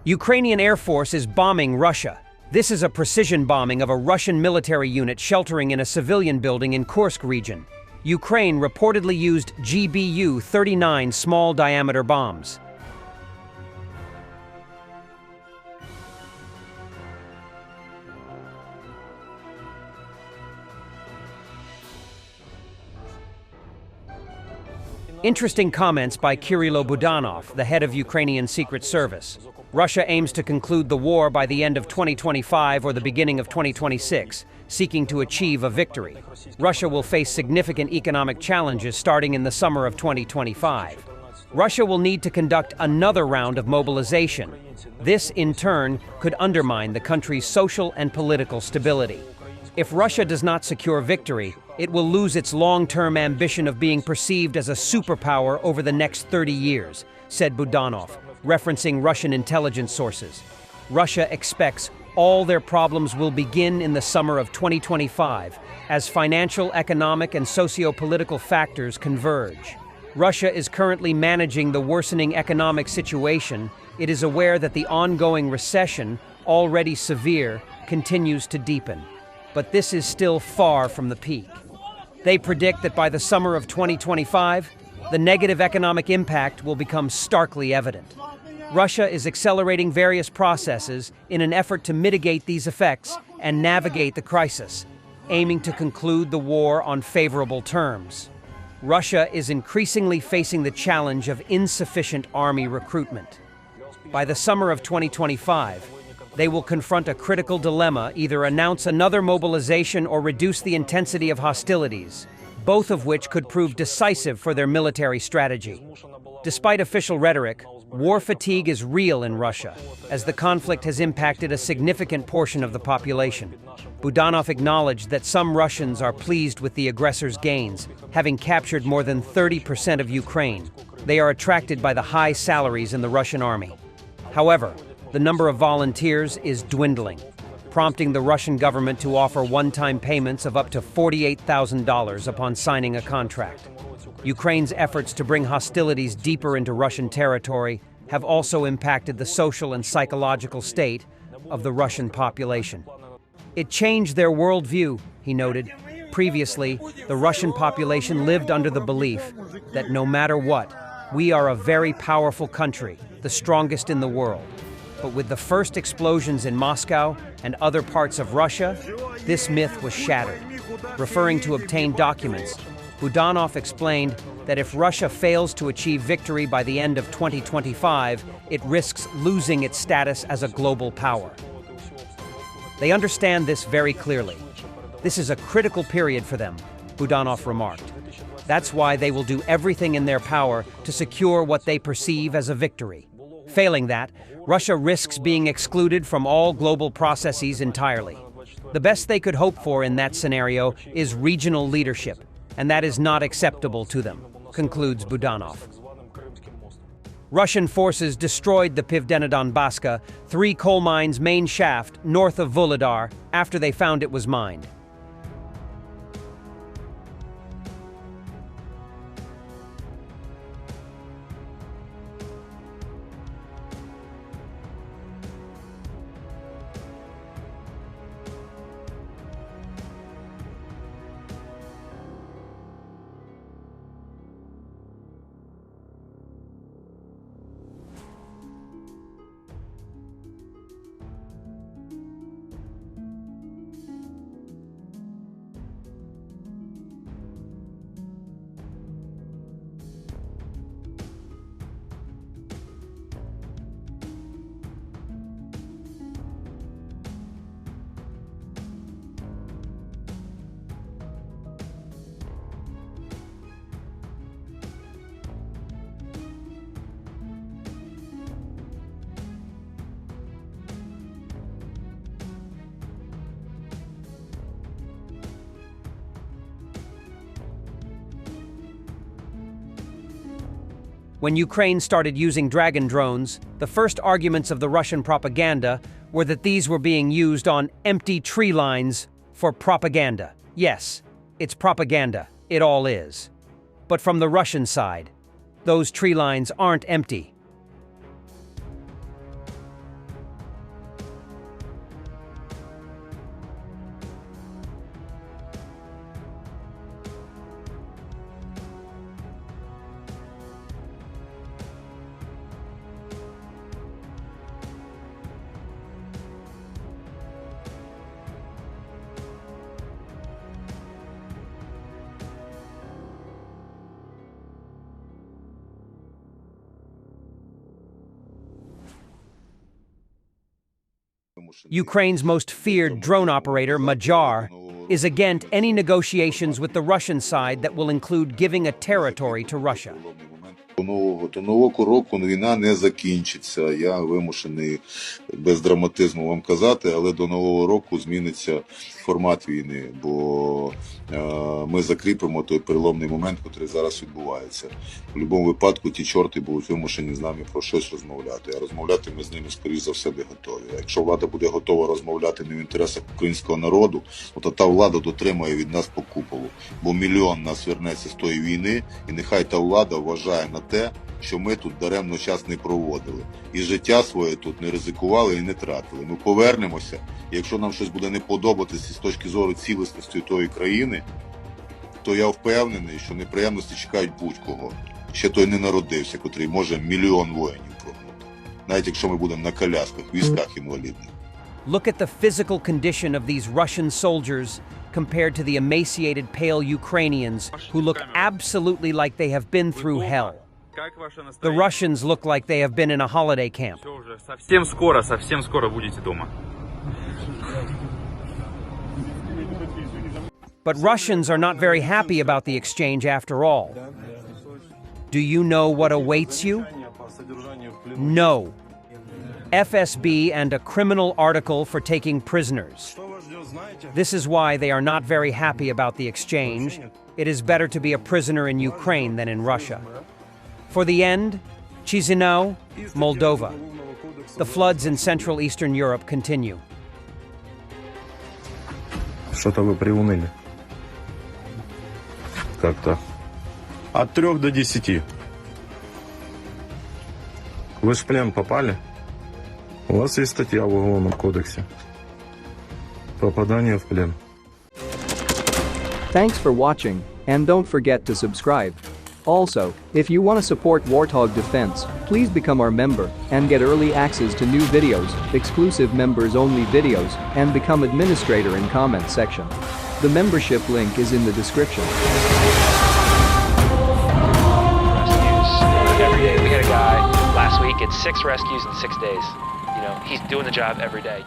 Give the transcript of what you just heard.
Ukrainian Air Force is bombing Russia. This is a precision bombing of a Russian military unit sheltering in a civilian building in Kursk region. Ukraine reportedly used GBU-39 small-diameter bombs. Interesting comments by Kirilo Budanov, the head of Ukrainian Secret Service. Russia aims to conclude the war by the end of 2025 or the beginning of 2026, seeking to achieve a victory. Russia will face significant economic challenges starting in the summer of 2025. Russia will need to conduct another round of mobilization. This, in turn, could undermine the country's social and political stability. If Russia does not secure victory, it will lose its long-term ambition of being perceived as a superpower over the next 30 years, said Budanov, referencing Russian intelligence sources. Russia expects all their problems will begin in the summer of 2025 as financial, economic, and socio-political factors converge. Russia is currently managing the worsening economic situation. It is aware that the ongoing recession, already severe, continues to deepen. But this is still far from the peak. They predict that by the summer of 2025, the negative economic impact will become starkly evident. Russia is accelerating various processes in an effort to mitigate these effects and navigate the crisis, aiming to conclude the war on favorable terms. Russia is increasingly facing the challenge of insufficient army recruitment. By the summer of 2025, they will confront a critical dilemma: either announce another mobilization or reduce the intensity of hostilities, both of which could prove decisive for their military strategy. Despite official rhetoric, war fatigue is real in Russia, as the conflict has impacted a significant portion of the population. Budanov acknowledged that some Russians are pleased with the aggressor's gains, having captured more than 30% of Ukraine. They are attracted by the high salaries in the Russian army. However, the number of volunteers is dwindling, prompting the Russian government to offer one-time payments of up to $48,000 upon signing a contract. Ukraine's efforts to bring hostilities deeper into Russian territory have also impacted the social and psychological state of the Russian population. It changed their worldview, he noted. Previously, the Russian population lived under the belief that no matter what, we are a very powerful country, the strongest in the world. But with the first explosions in Moscow and other parts of Russia, this myth was shattered. Referring to obtained documents, Budanov explained that if Russia fails to achieve victory by the end of 2025, it risks losing its status as a global power. They understand this very clearly. This is a critical period for them, Budanov remarked. That's why they will do everything in their power to secure what they perceive as a victory. Failing that, Russia risks being excluded from all global processes entirely. The best they could hope for in that scenario is regional leadership, and that is not acceptable to them, concludes Budanov. Russian forces destroyed the Pivdenodonbaska, 3 coal mines' main shaft north of Volodar, after they found it was mined. When Ukraine started using Dragon drones, the first arguments of the Russian propaganda were that these were being used on empty tree lines for propaganda. Yes, it's propaganda. It all is. But from the Russian side, those tree lines aren't empty. Ukraine's most feared drone operator, Magyar, is against any negotiations with the Russian side that will include giving a territory to Russia. До нового року війна не закінчиться. Я вимушений без драматизму вам казати, але до нового року зміниться формат війни, бо ми закріпимо той переломний момент, який зараз відбувається. В будь-якому випадку ті чорти будуть вимушені з нами про щось розмовляти, а розмовляти ми з ними, скоріш за все, не готові. А якщо влада буде готова розмовляти не в інтересах українського народу, то та влада дотримає від нас по куполу. Бо мільйон нас вернеться з тої війни, і нехай та влада вважає на те, що ми тут даремно час не проводили. І життя своє тут не ризикували і не тратили. Ми повернемося, і якщо нам щось буде не подобатися з точки зору цілісності тої країни, то я впевнений, що неприємності чекають будь-кого. Ще той не народився, котрий може мільйон воїнів прогнути. Навіть якщо ми будемо на колясках, військах інвалідних. Look at the physical condition of these Russian soldiers compared to the emaciated, pale Ukrainians who look absolutely like they have been through hell. The Russians look like they have been in a holiday camp. Совсем скоро будете дома. But Russians are not very happy about the exchange after all. Do you know what awaits you? No. FSB and a criminal article for taking prisoners. This is why they are not very happy about the exchange. It is better to be a prisoner in Ukraine than in Russia. For the end, Chisinau, Moldova. The floods in Central Eastern Europe continue. Что-то вы приуныли. Как-то. От 3 до 10. Вы ж в плен попали? У вас есть статья в Уголовном кодексе. Попадание в плен. Thanks for watching, and don't forget to subscribe. Also, if you want to support Warthog Defense, please become our member and get early access to new videos, exclusive members-only videos, and become administrator in comment section. The membership link is in the description. Every day. We had a guy last week, it's 6 rescues in 6 days. You know, he's doing the job every day.